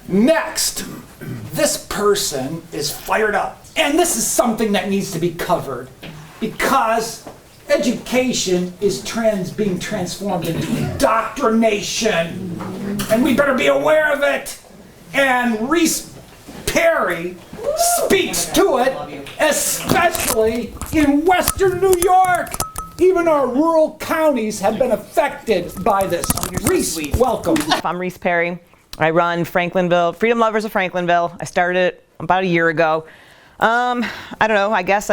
Next, this person is fired up. And this is something that needs to be covered because education is being transformed into indoctrination. And we better be aware of it. And Reese Perry speaks to it, especially in Western New York. Even our rural counties have been affected by this. Reese, welcome. I'm Reese Perry. I run Franklinville Freedom Lovers of Franklinville. I started it about a year ago. I don't know, I guess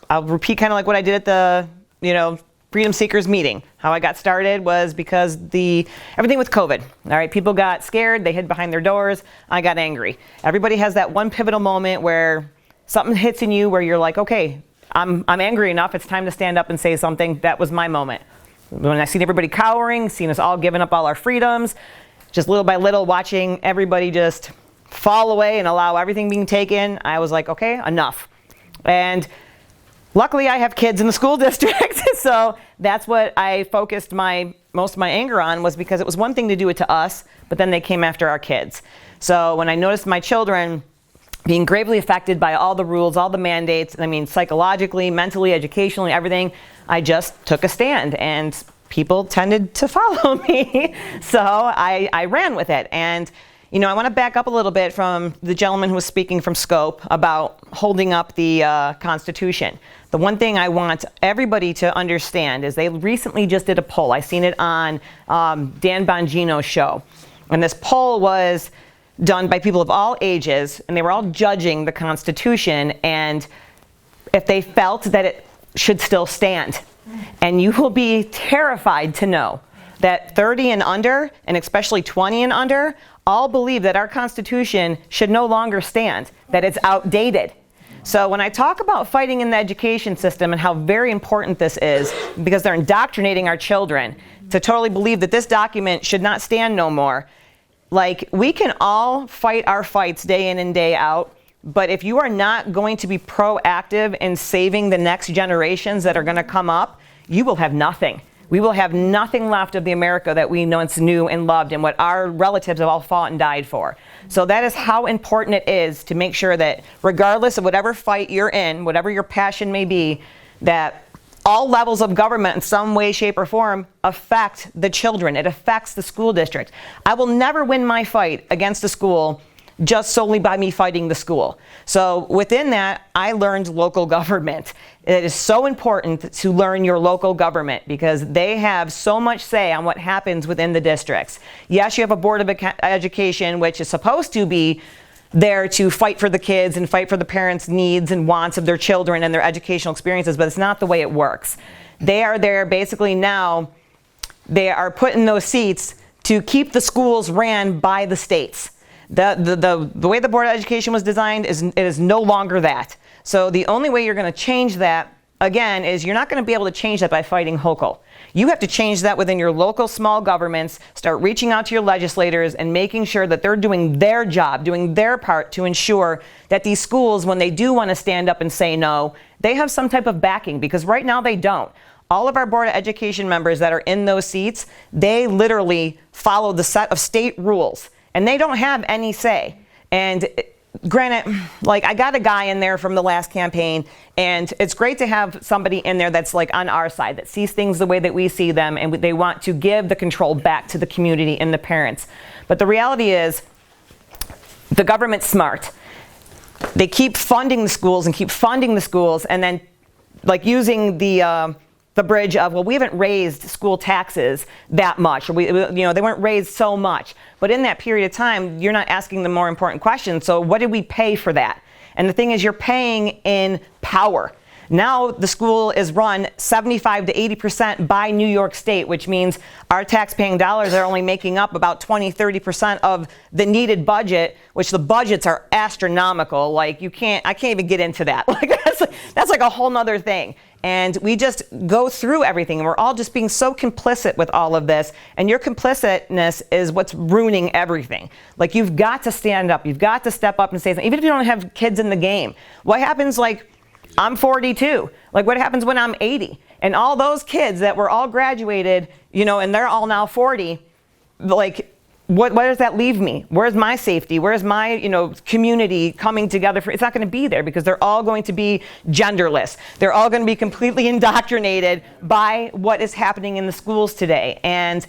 I'll repeat kind of like what I did at the, Freedom Seekers meeting. How I got started was because everything with COVID. All right, people got scared, they hid behind their doors, I got angry. Everybody has that one pivotal moment where something hits in you where you're like, okay, I'm angry enough, it's time to stand up and say something. That was my moment. When I seen everybody cowering, seen us all giving up all our freedoms, just little by little watching everybody just fall away and allow everything being taken, I was like, okay, enough. And luckily I have kids in the school district, so that's what I focused most of my anger on, was because it was one thing to do it to us, but then they came after our kids. So when I noticed my children being gravely affected by all the rules, all the mandates, psychologically, mentally, educationally, everything, I just took a stand, and people tended to follow me. So I ran with it. And I want to back up a little bit from the gentleman who was speaking from Scope about holding up the Constitution. The one thing I want everybody to understand is they recently just did a poll. I seen it on Dan Bongino's show. And this poll was done by people of all ages, and they were all judging the Constitution and if they felt that it should still stand. And you will be terrified to know that 30 and under, and especially 20 and under, all believe that our Constitution should no longer stand, that it's outdated. So when I talk about fighting in the education system and how very important this is, because they're indoctrinating our children to totally believe that this document should not stand no more, we can all fight our fights day in and day out, but if you are not going to be proactive in saving the next generations that are going to come up, you will have nothing. We will have nothing left of the America that we once knew and loved and what our relatives have all fought and died for. So that is how important it is to make sure that regardless of whatever fight you're in, whatever your passion may be, that all levels of government in some way, shape, or form affect the children. It affects the school district. I will never win my fight against a school just solely by me fighting the school. So within that, I learned local government. It is so important to learn your local government because they have so much say on what happens within the districts. Yes, you have a Board of Education, which is supposed to be there to fight for the kids and fight for the parents' needs and wants of their children and their educational experiences, but it's not the way it works. They are there basically now, they are put in those seats to keep the schools ran by the states. The way the Board of Education was designed it is no longer that. So the only way you're going to change that, again, is you're not going to be able to change that by fighting Hochul. You have to change that within your local small governments, start reaching out to your legislators and making sure that they're doing their job, doing their part to ensure that these schools, when they do want to stand up and say no, they have some type of backing, because right now they don't. All of our Board of Education members that are in those seats, they literally follow the set of state rules. And they don't have any say. And granted, I got a guy in there from the last campaign, and it's great to have somebody in there that's on our side, that sees things the way that we see them, and they want to give the control back to the community and the parents. But the reality is, the government's smart. They keep funding the schools and keep funding the schools, and then using the bridge of, well, we haven't raised school taxes that much, or they weren't raised so much. But in that period of time, you're not asking the more important question. So what did we pay for that? And the thing is, you're paying in power. Now the school is run 75 to 80% by New York State, which means our tax-paying dollars are only making up about 20-30% of the needed budget, which the budgets are astronomical. I can't even get into that. That's a whole nother thing. And we just go through everything, and we're all just being so complicit with all of this. And your complicitness is what's ruining everything. You've got to stand up. You've got to step up and say something. Even if you don't have kids in the game. What happens, I'm 42. What happens when I'm 80? And all those kids that were all graduated, and they're all now 40, what does that leave me? Where's my safety? Where's my, community coming together for? It's not going to be there because they're all going to be genderless. They're all going to be completely indoctrinated by what is happening in the schools today. And,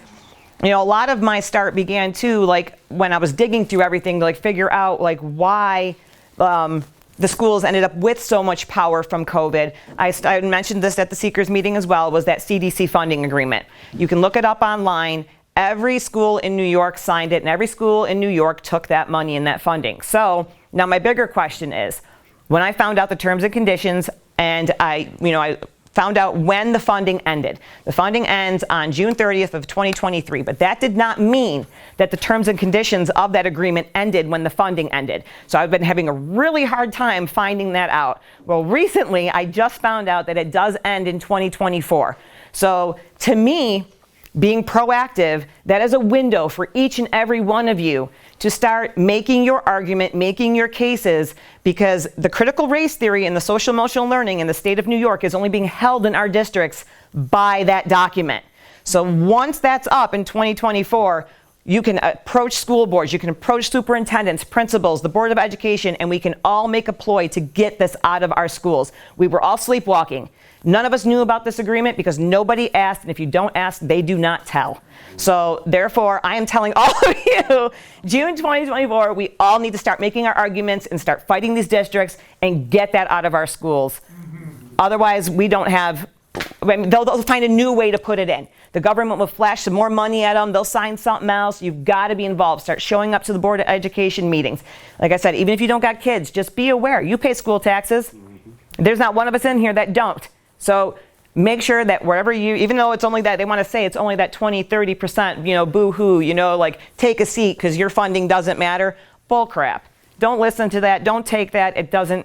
a lot of my start began too, like when I was digging through everything to figure out why the schools ended up with so much power from COVID. I mentioned this at the Seekers meeting as well, was that CDC funding agreement. You can look it up online. Every school in New York signed it, and every school in New York took that money and that funding. So now my bigger question is, when I found out the terms and conditions, and I found out when the funding ended. The funding ends on June 30th of 2023, but that did not mean that the terms and conditions of that agreement ended when the funding ended. So I've been having a really hard time finding that out. Well, recently I just found out that it does end in 2024. So to me, being proactive, that is a window for each and every one of you to start making your argument, making your cases, because the critical race theory and the social emotional learning in the state of New York is only being held in our districts by that document. So once that's up in 2024, you can approach school boards, you can approach superintendents, principals, the Board of Education, and we can all make a ploy to get this out of our schools. We were all sleepwalking. None of us knew about this agreement because nobody asked, and if you don't ask, they do not tell. So therefore, I am telling all of you, June 2024, we all need to start making our arguments and start fighting these districts and get that out of our schools. Otherwise, we don't have, they'll find a new way to put it in. The government will flash some more money at them. They'll sign something else. You've got to be involved. Start showing up to the Board of Education meetings. Like I said, even if you don't got kids, just be aware. You pay school taxes. There's not one of us in here that don't. So make sure that wherever you, even though it's only that, they want to say it's only that 20, 30%, boo-hoo, take a seat because your funding doesn't matter. Bull crap. Don't listen to that. Don't take that. It doesn't.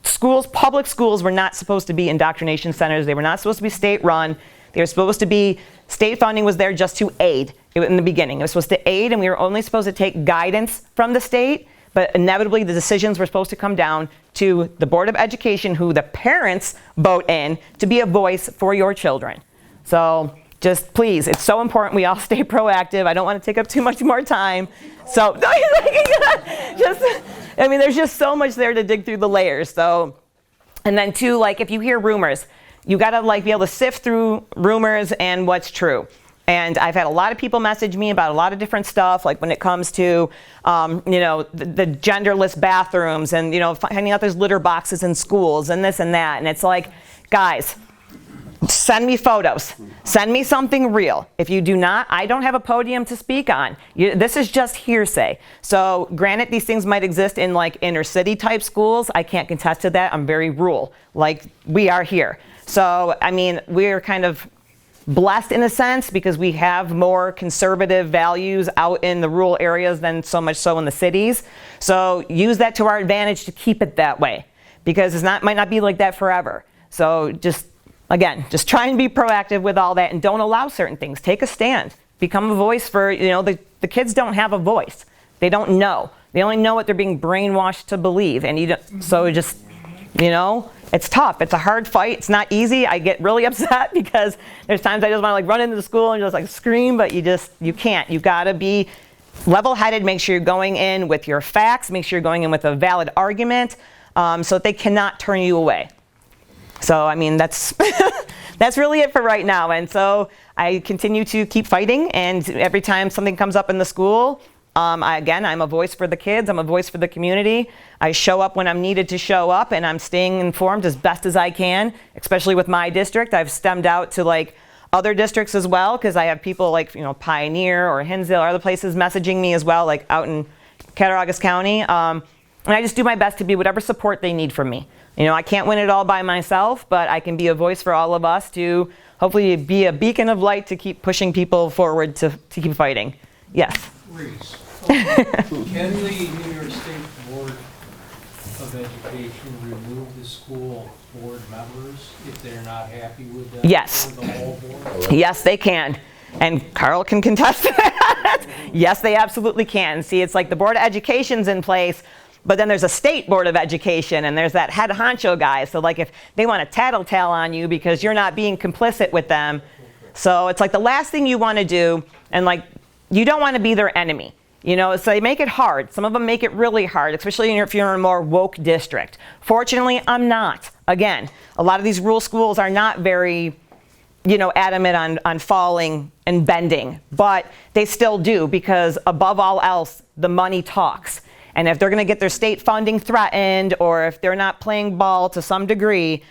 Schools, public schools were not supposed to be indoctrination centers. They were not supposed to be state-run. They were supposed to be, state funding was there just to aid in the beginning. It was supposed to aid, and we were only supposed to take guidance from the state, but inevitably the decisions were supposed to come down to the Board of Education, who the parents vote in to be a voice for your children. So just please, it's so important we all stay proactive. I don't want to take up too much more time. So there's just so much there to dig through the layers. So, and then too, if you hear rumors, you got to be able to sift through rumors and what's true. And I've had a lot of people message me about a lot of different stuff, when it comes to, the genderless bathrooms and, finding out there's litter boxes in schools and this and that. And it's guys, send me photos. Send me something real. If you do not, I don't have a podium to speak on. This is just hearsay. So granted, these things might exist in inner city type schools. I can't contest to that. I'm very rural, we are here. So, we're kind of blessed in a sense because we have more conservative values out in the rural areas than so much so in the cities. So use that to our advantage to keep it that way, because might not be like that forever. So just try and be proactive with all that and don't allow certain things. Take a stand. Become a voice for, the kids don't have a voice. They don't know. They only know what they're being brainwashed to believe. And it's tough. It's a hard fight. It's not easy. I get really upset because there's times I just want to run into the school and just scream, but you can't. You got to be level-headed. Make sure you're going in with your facts. Make sure you're going in with a valid argument so that they cannot turn you away. So, that's that's really it for right now. And so I continue to keep fighting. And every time something comes up in the school, I'm a voice for the kids. I'm a voice for the community. I show up when I'm needed to show up, and I'm staying informed as best as I can, especially with my district. I've stemmed out to other districts as well, because I have people Pioneer or Hinsdale or other places messaging me as well, out in Cattaraugus County. And I just do my best to be whatever support they need from me. I can't win it all by myself, but I can be a voice for all of us to hopefully be a beacon of light to keep pushing people forward to keep fighting. Yes. Reese, can the New York State Board of Education remove the school board members if they're not happy with them? Yes. Or the whole board? Yes, they can. And Carl can contest that. Yes, they absolutely can. See, it's the Board of Education's in place, but then there's a state Board of Education, and there's that head honcho guy. So if they want to tattletale on you because you're not being complicit with them. So it's the last thing you want to do, and you don't want to be their enemy. You know, so they make it hard. Some of them make it really hard, especially if you're in a more woke district. Fortunately, I'm not. Again, a lot of these rural schools are not very, you know, adamant on falling and bending, but they still do, because above all else, the money talks. And if they're going to get their state funding threatened, or if they're not playing ball to some degree,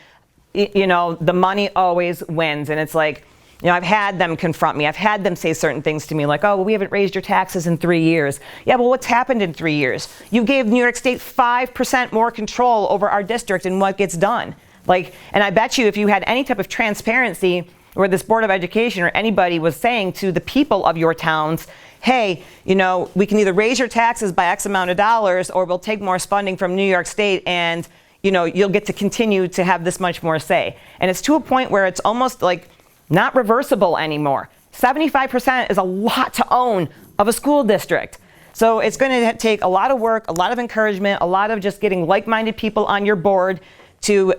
you know, the money always wins. And it's like, you know, I've had them confront me. I've had them say certain things to me like, oh, well, we haven't raised your taxes in 3 years. Yeah, well, what's happened in 3 years? You gave New York State 5% more control over our district and what gets done. Like, and I bet you if you had any type of transparency where this Board of Education or anybody was saying to the people of your towns, hey, you know, we can either raise your taxes by X amount of dollars, or we'll take more funding from New York State, and, you know, you'll get to continue to have this much more say. And it's to a point where it's almost like not reversible anymore. 75% is a lot to own of a school district. So it's going to take a lot of work, a lot of encouragement, a lot of just getting like-minded people on your board to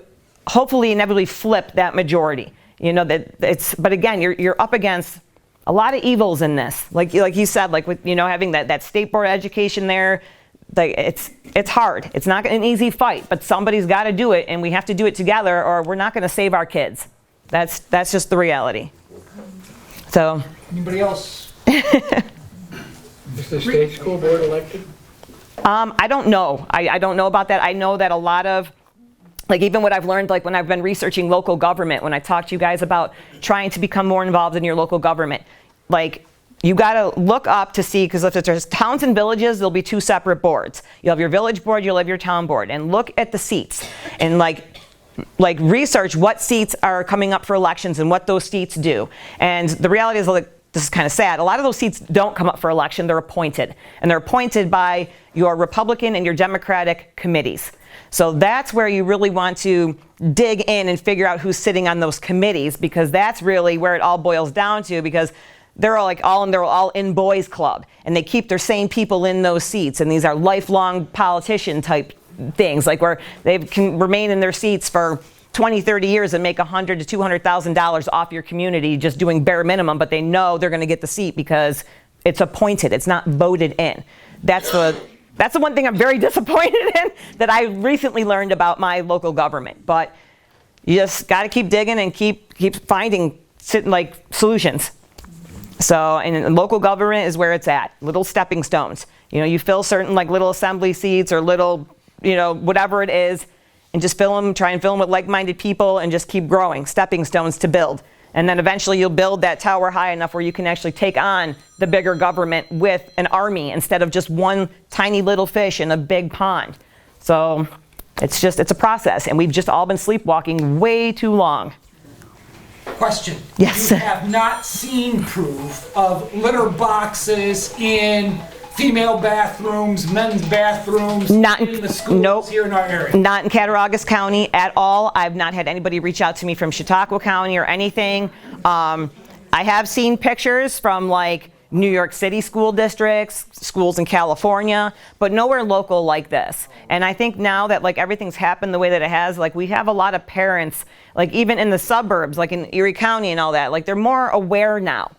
hopefully inevitably flip that majority. You know, that it's, but again, you're up against a lot of evils in this. Like you said, like with, you know, having that state board of education there, like it's hard. It's not an easy fight, but somebody's got to do it, and we have to do it together, or we're not going to save our kids. That's just the reality. So. Anybody else? Is the state school board elected? I don't know. I don't know about that. I know that a lot of, like, even what I've learned, like when I've been researching local government, when I talk to you guys about trying to become more involved in your local government, like, you got to look up to see, because if there's towns and villages, there'll be 2 separate boards. You'll have your village board, you'll have your town board, and look at the seats and like research what seats are coming up for elections and what those seats do. And the reality is, like, this is kind of sad, a lot of those seats don't come up for election, they're appointed. And they're appointed by your Republican and your Democratic committees. So that's where you really want to dig in and figure out who's sitting on those committees, because that's really where it all boils down to, because they're all in boys club, and they keep their same people in those seats, and these are lifelong politician type things, like where they can remain in their seats for 20, 30 years and make $100,000 to $200,000 off your community just doing bare minimum, but they know they're going to get the seat because it's appointed, it's not voted in. That's the one thing I'm very disappointed in that I recently learned about my local government. But you just got to keep digging and keep finding solutions. So, and local government is where it's at, little stepping stones. You know, you fill certain like little assembly seats or little, you know, whatever it is, and just try and fill them with like-minded people, and just keep growing, stepping stones to build. And then eventually you'll build that tower high enough where you can actually take on the bigger government with an army instead of just one tiny little fish in a big pond. So it's a process, and we've just all been sleepwalking way too long. Question. Yes. You have not seen proof of litter boxes in female bathrooms, men's bathrooms, Not in the schools nope. here in our area? Not in Cattaraugus County at all. I've not had anybody reach out to me from Chautauqua County or anything. I have seen pictures from like New York City school districts, schools in California, but nowhere local like this. And I think now that like everything's happened the way that it has, like we have a lot of parents, like even in the suburbs, like in Erie County and all that, like they're more aware now.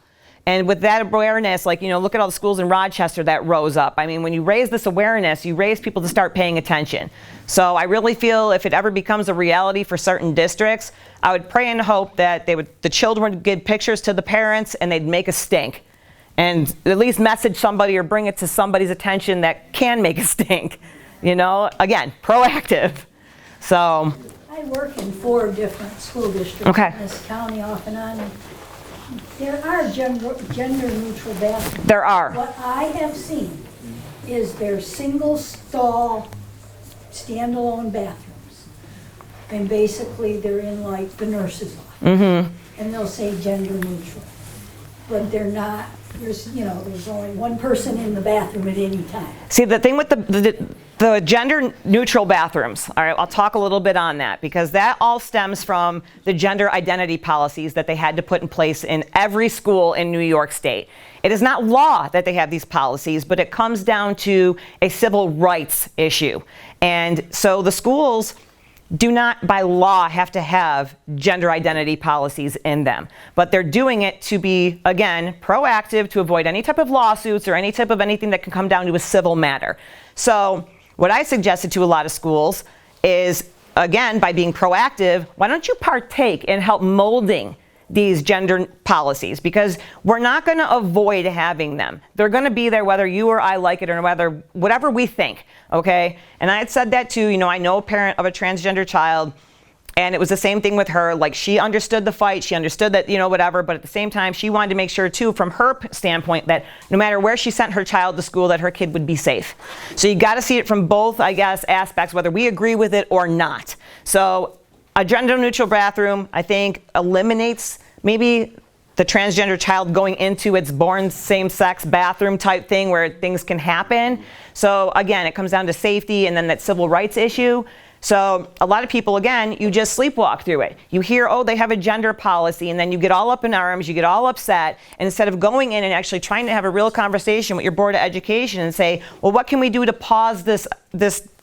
And with that awareness, like, you know, look at all the schools in Rochester that rose up. I mean, when you raise this awareness, you raise people to start paying attention. So I really feel if it ever becomes a reality for certain districts, I would pray and hope that the children would give pictures to the parents and they'd make a stink. And at least message somebody or bring it to somebody's attention that can make a stink. You know, again, proactive. So. I work in 4 different school districts in this county off and on. There are gender-neutral bathrooms. There are. What I have seen is they're single-stall, standalone bathrooms. And basically they're in like the nurse's office. Mm-hmm. And they'll say gender-neutral. But they're not. There's only one person in the bathroom at any time. See, the thing with the gender-neutral bathrooms, all right, I'll talk a little bit on that, because that all stems from the gender identity policies that they had to put in place in every school in New York State. It is not law that they have these policies, but it comes down to a civil rights issue. And so the schools, do not by law have to have gender identity policies in them, but they're doing it to be, again, proactive, to avoid any type of lawsuits or any type of anything that can come down to a civil matter. So what I suggested to a lot of schools is, again, by being proactive, why don't you partake in help molding these gender policies? Because we're not going to avoid having them. They're going to be there whether you or I like it or whatever we think, okay? And I had said that too. I know a parent of a transgender child, and it was the same thing with her. Like, she understood the fight, she understood that, whatever, but at the same time, she wanted to make sure too, from her standpoint, that no matter where she sent her child to school, that her kid would be safe. So you got to see it from both, I guess, aspects, whether we agree with it or not. So a gender-neutral bathroom, I think, eliminates maybe the transgender child going into its born same-sex bathroom type thing where things can happen. So again, it comes down to safety and then that civil rights issue. So a lot of people, again, you just sleepwalk through it. You hear, oh, they have a gender policy, and then you get all up in arms, you get all upset, and instead of going in and actually trying to have a real conversation with your Board of Education and say, well, what can we do to pause this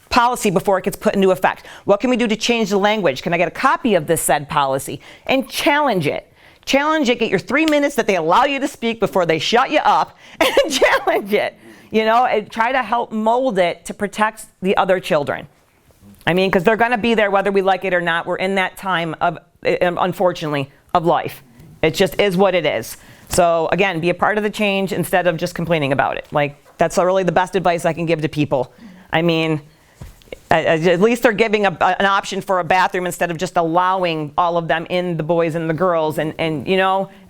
policy before it gets put into effect? What can we do to change the language? Can I get a copy of this said policy? And challenge it. Challenge it, get your 3 minutes that they allow you to speak before they shut you up, and challenge it. And try to help mold it to protect the other children. Because they're going to be there whether we like it or not. We're in that time of, unfortunately, of life. It just is what it is. So again, be a part of the change instead of just complaining about it. That's really the best advice I can give to people. At least they're giving an option for a bathroom instead of just allowing all of them in, the boys and the girls. And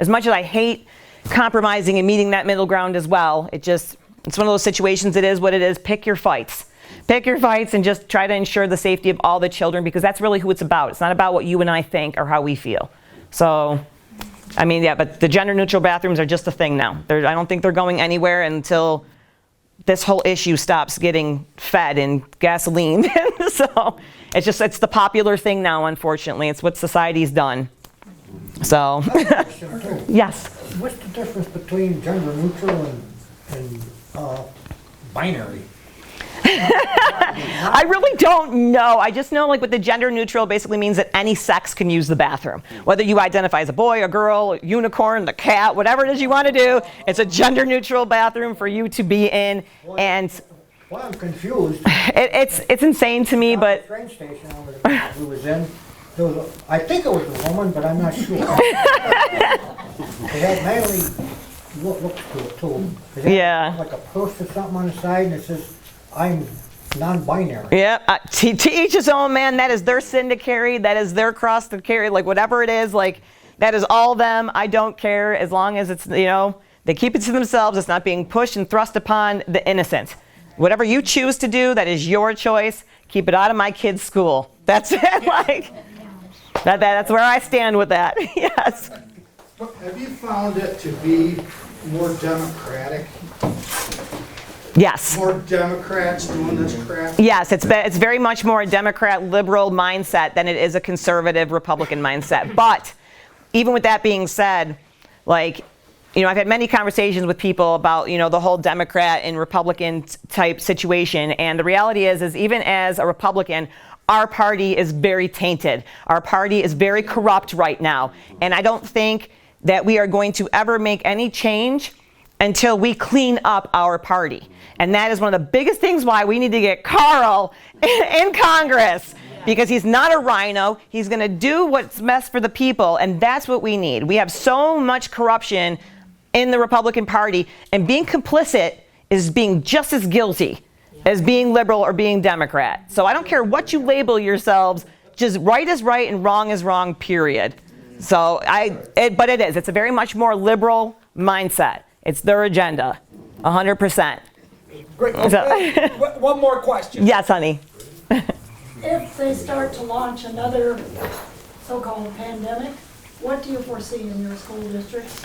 as much as I hate compromising and meeting that middle ground as well, it's one of those situations, it is what it is. Pick your fights. Pick your fights and just try to ensure the safety of all the children, because that's really who it's about. It's not about what you and I think or how we feel. So, but the gender-neutral bathrooms are just a thing now. I don't think they're going anywhere until this whole issue stops getting fed in gasoline. So it's the popular thing now, unfortunately. It's what society's done. So, yes. What's the difference between gender neutral and Binary. I really don't know. I just know with the gender neutral basically means that any sex can use the bathroom. Whether you identify as a boy, a girl, a unicorn, the cat, whatever it is you want to do, it's a gender neutral bathroom for you to be in. And well, I'm confused. It's insane to me, but The train station who was in, I think it was a woman, but I'm not sure. They had mainly looks to it too. Yeah. Like a purse or something on the side, and it says, I'm non-binary. Yeah, to each his own, man. That is their sin to carry. That is their cross to carry. Whatever it is, that is all them. I don't care as long as it's, they keep it to themselves. It's not being pushed and thrust upon the innocent. Whatever you choose to do, that is your choice. Keep it out of my kid's school. That's it. That's where I stand with that. Yes. Have you found it to be more democratic? Yes. More Democrats doing this crap? Yes, it's very much more a Democrat liberal mindset than it is a conservative Republican mindset. But even with that being said, I've had many conversations with people about, the whole Democrat and Republican type situation. And the reality is even as a Republican, our party is very tainted. Our party is very corrupt right now. And I don't think that we are going to ever make any change until we clean up our party. And that is one of the biggest things why we need to get Carl in Congress, because he's not a rhino. He's going to do what's best for the people, and that's what we need. We have so much corruption in the Republican Party, and being complicit is being just as guilty as being liberal or being Democrat. So I don't care what you label yourselves, just right is right and wrong is wrong, period. So but it is. It's a very much more liberal mindset. It's their agenda, 100%. Great. One more question. Yes, honey. If they start to launch another so-called pandemic, what do you foresee in your school districts?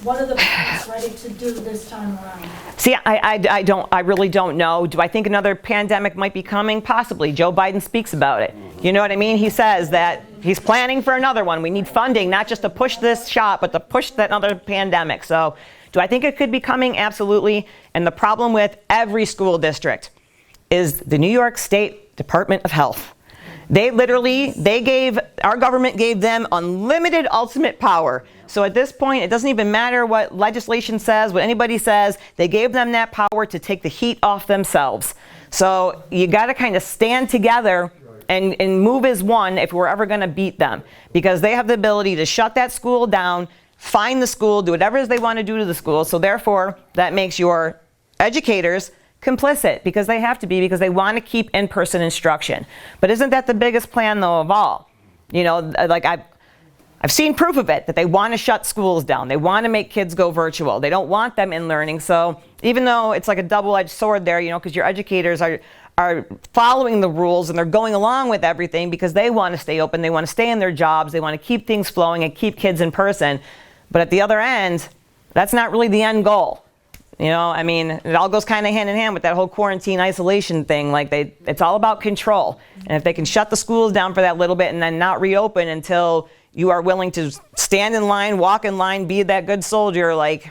What are the plans ready to do this time around? See, I really don't know. Do I think another pandemic might be coming? Possibly. Joe Biden speaks about it. You know what I mean? He says that he's planning for another one. We need funding, not just to push this shot, but to push that other pandemic. So do I think it could be coming? Absolutely. And the problem with every school district is the New York State Department of Health. Our government gave them unlimited ultimate power. So at this point, it doesn't even matter what legislation says, what anybody says, they gave them that power to take the heat off themselves. So you got to kind of stand together and move as one if we're ever going to beat them, because they have the ability to shut that school down, fine the school, do whatever it is they want to do to the school. So therefore, that makes your educators complicit, because they have to be, because they want to keep in-person instruction. But isn't that the biggest plan, though, of all? You know, like I've seen proof of it, that they want to shut schools down. They want to make kids go virtual. They don't want them in learning. So even though it's like a double-edged sword there, you know, because your educators are following the rules and they're going along with everything because they want to stay open, they want to stay in their jobs, they want to keep things flowing and keep kids in person. But at the other end, that's not really the end goal. You know, I mean, it all goes kind of hand in hand with that whole quarantine isolation thing. Like it's all about control. And if they can shut the schools down for that little bit and then not reopen until you are willing to stand in line, walk in line, be that good soldier, like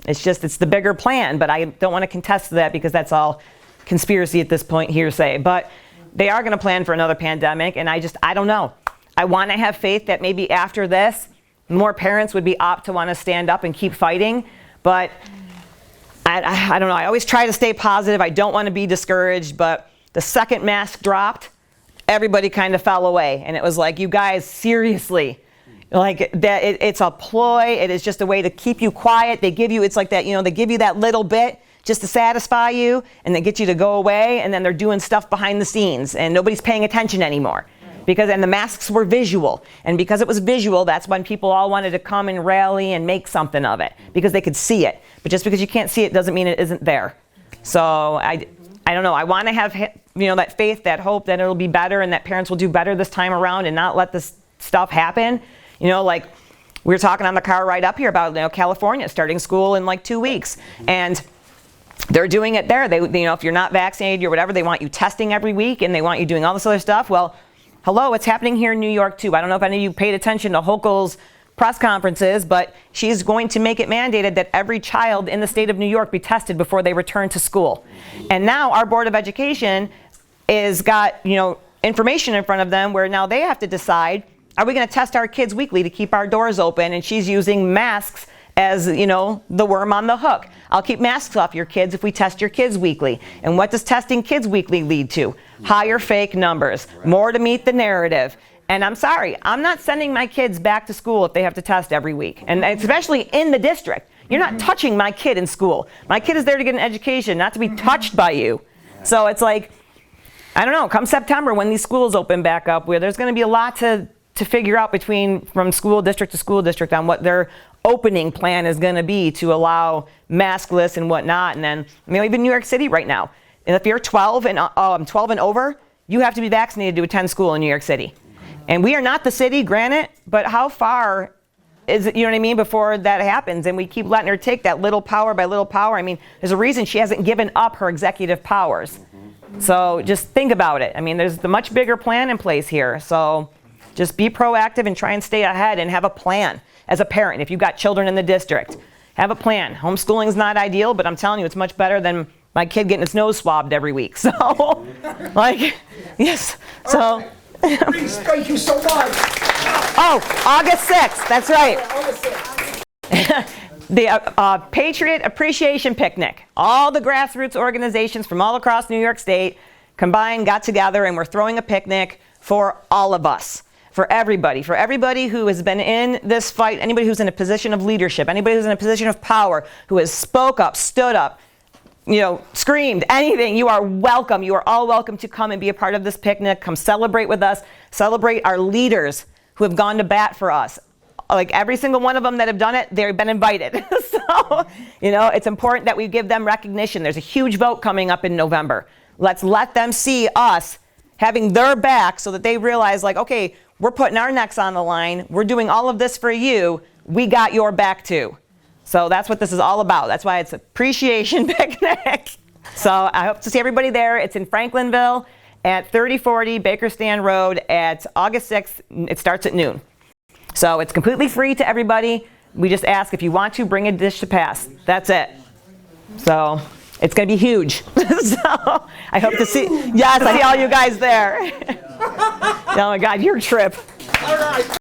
it's the bigger plan. But I don't want to contest that because that's all conspiracy at this point, hearsay. But they are going to plan for another pandemic, and I don't know. I want to have faith that maybe after this, more parents would be apt to want to stand up and keep fighting. But I don't know. I always try to stay positive. I don't want to be discouraged. But the second mask dropped, everybody kind of fell away. And it was like, you guys, seriously. Like that, it's a ploy. It is just a way to keep you quiet. They give you, it's like that, you know, they give you that little bit just to satisfy you, and they get you to go away, and then they're doing stuff behind the scenes, and nobody's paying attention anymore. And the masks were visual, and because it was visual, that's when people all wanted to come and rally and make something of it, because they could see it. But just because you can't see it doesn't mean it isn't there. So I don't know, I want to have, you know, that faith, that hope that it'll be better, and that parents will do better this time around and not let this stuff happen. You know, like we were talking on the car ride up here about, you know, California starting school in like 2 weeks, and they're doing it there. They, you know, if you're not vaccinated or whatever, they want you testing every week, and they want you doing all this other stuff. Well, hello, it's happening here in New York too. I don't know if any of you paid attention to Hochul's press conferences, but she's going to make it mandated that every child in the state of New York be tested before they return to school. And now our Board of Education is got, you know, information in front of them where now they have to decide, are we going to test our kids weekly to keep our doors open? And she's using masks as, you know, the worm on the hook. I'll keep masks off your kids if we test your kids weekly. And what does testing kids weekly lead to? Higher fake numbers, more to meet the narrative. And I'm sorry, I'm not sending my kids back to school if they have to test every week. And especially in the district. You're not touching my kid in school. My kid is there to get an education, not to be touched by you. So it's like, I don't know, come September when these schools open back up, where there's going to be a lot to figure out from school district to school district on what their opening plan is going to be to allow maskless and whatnot. And then, I mean, even New York City right now, and if you're 12 and over, you have to be vaccinated to attend school in New York City. And we are not the city, granted, but how far is it, you know what I mean, before that happens? And we keep letting her take that little power by little power. I mean, there's a reason she hasn't given up her executive powers. So just think about it. I mean, there's the much bigger plan in place here. So just be proactive and try and stay ahead and have a plan. As a parent, if you've got children in the district, have a plan. Homeschooling is not ideal, but I'm telling you, it's much better than my kid getting his nose swabbed every week. So, like, yes. So, Reese, thank you so much. Oh, August 6th. That's right. The Patriot Appreciation Picnic. All the grassroots organizations from all across New York State combined, got together, and we're throwing a picnic for all of us. For everybody who has been in this fight, anybody who's in a position of leadership, anybody who's in a position of power, who has spoke up, stood up, you know, screamed, anything, you are welcome. You are all welcome to come and be a part of this picnic. Come celebrate with us. Celebrate our leaders who have gone to bat for us. Like every single one of them that have done it, they've been invited. So, you know, it's important that we give them recognition. There's a huge vote coming up in November. Let's let them see us having their back so that they realize, like, okay, we're putting our necks on the line. We're doing all of this for you. We got your back too. So that's what this is all about. That's why it's Appreciation Picnic. So I hope to see everybody there. It's in Franklinville at 3040 Bakerstand Road at August 6th. It starts at noon. So it's completely free to everybody. We just ask if you want to, bring a dish to pass. That's it. So It's going to be huge. So I hope to see, yes, I see all you guys there. Oh my God, your trip.